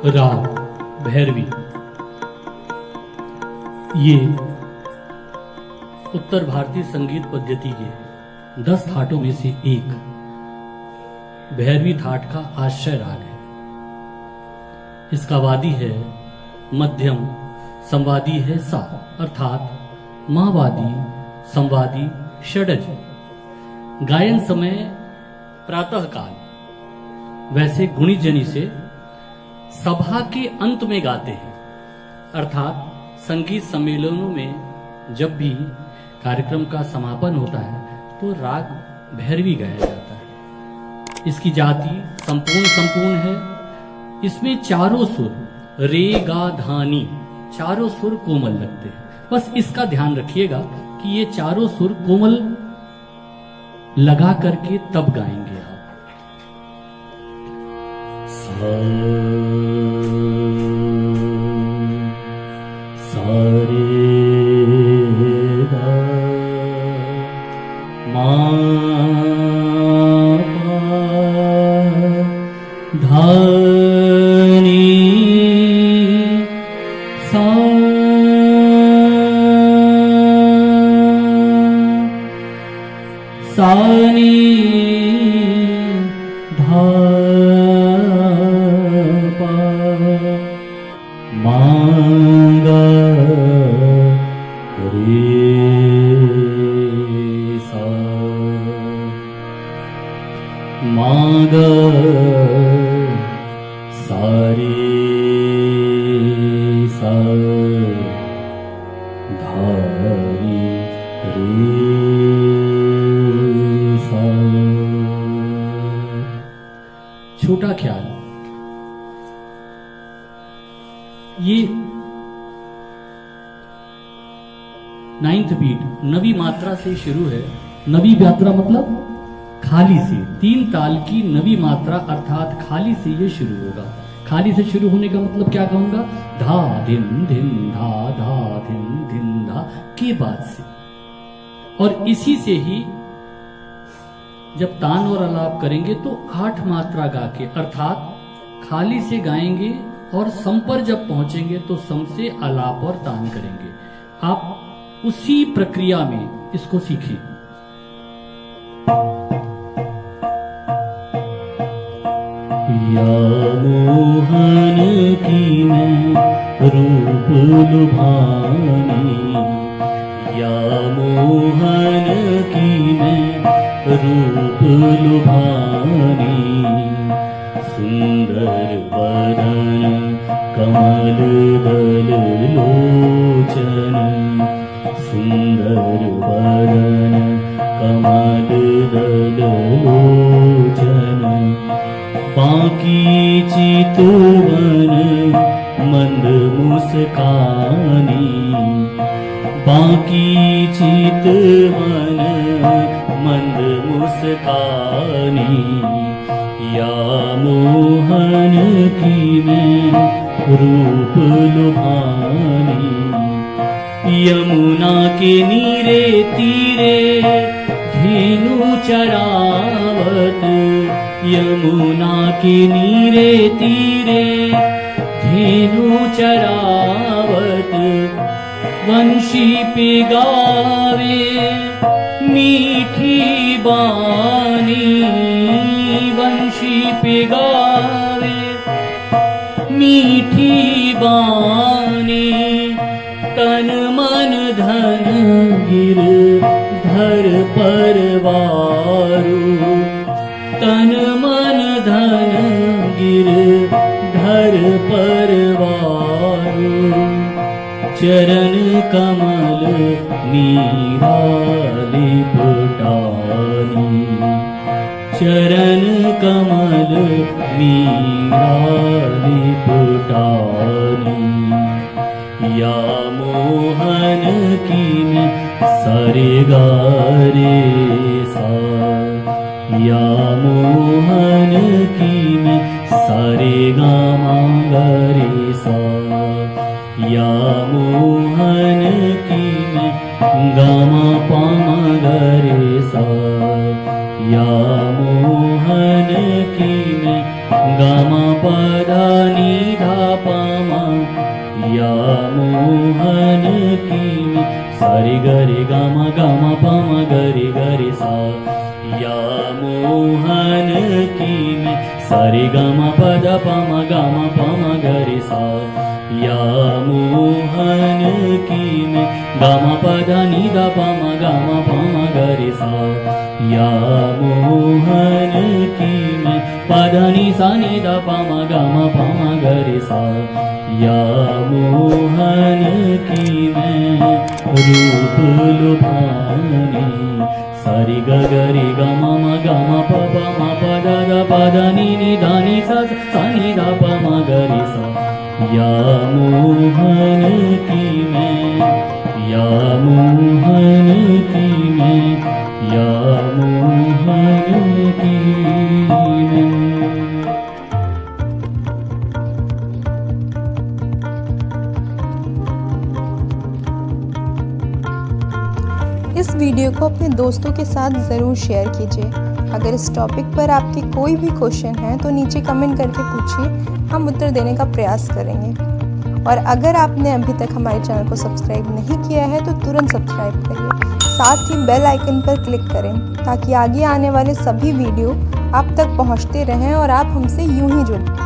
राग भैरवी। ये उत्तर भारतीय संगीत पद्धति के 10 थाटों में से एक भैरवी थाट का आश्रय राग है। इसका वादी है मध्यम, संवादी है सा, अर्थात महावादी, संवादी, षडज। गायन समय प्रातः काल, वैसे गुणी जनी से सभा के अंत में गाते हैं, अर्थात संगीत सम्मेलनों में जब भी कार्यक्रम का समापन होता है तो राग भैरवी गाया जाता है। इसकी जाति संपूर्ण है। इसमें चारों सुर रे गा धानी, चारों सुर कोमल लगते हैं। बस इसका ध्यान रखिएगा कि ये चारों सुर कोमल लगा करके तब गाएंगे आप। सारे गा मा पा धा नी सा सा नी धा मांगा रे सा मांगा सारे सा धारी रे सा। छोटा ख्याल, ये 9th बीट नवी मात्रा से शुरू है। नवी मात्रा मतलब खाली से, 3 ताल की नवी मात्रा अर्थात खाली से ये शुरू होगा। खाली से शुरू होने का मतलब क्या कहूंगा, धा धिन धिन धा धा धिन धिन धा के बाद से। और इसी से ही जब तान और आलाप करेंगे तो 8 मात्रा गा के, अर्थात खाली से गाएंगे और सम पर जब पहुंचेंगे तो सम से आलाप और तान करेंगे। आप उसी प्रक्रिया में इसको सीखें। या मोहन की मैं रूप लुभानी, या मोहन की मैं रूप लुभानी, सुंदर बदन कमल दल लोचन, सुंदर बदन कमल दल लोचन, बाकी चितवन मंद मुस्कानी, बाकी चितवन मंद मुस्कानी, या मोहन की मैं रूप लुभानी, यमुना के नीरे तीरे धेनु चरावत, यमुना के नीरे तीरे धेनु चरावत, वंशी पे गावे मीठी बानी, वंशी पे गावे मीठी बानी, तन मन धन गिर धर परवारू, तन मन धन गिर धर परवारू, चरण कमल मीरा लिपटानी, चरण कमल मीरा लिपटानी, या मोहन की मैं सारे गा रे सा, या मोहन की मैं सारे गा मांगा रे सा, या मोहन की मैं गामा पामा रे सा, या मोहन की मैं गामा पदा नी धा मोहन की में सारे गरे गामा गामा पामा गरे गरे सा या मोहन की में सारे गामा पद पामा गरे सा या मोहन की में गामा पद निदा पामा गरे सा या मोहन की में पद नि सा निदा पामा गरे सा या मोहन की में रूप लुभाने सारी गगरी गमा पद नि धा नि सा नि धा गरे सा या मोहन की में या मोहन की में या मोहन की में। इस वीडियो को अपने दोस्तों के साथ ज़रूर शेयर कीजिए। अगर इस टॉपिक पर आपके कोई भी क्वेश्चन हैं तो नीचे कमेंट करके पूछिए, हम उत्तर देने का प्रयास करेंगे। और अगर आपने अभी तक हमारे चैनल को सब्सक्राइब नहीं किया है तो तुरंत सब्सक्राइब करिए, साथ ही बेल आइकन पर क्लिक करें ताकि आगे आने वाले सभी वीडियो आप तक पहुंचते रहें और आप हमसे यूं ही जुड़ें।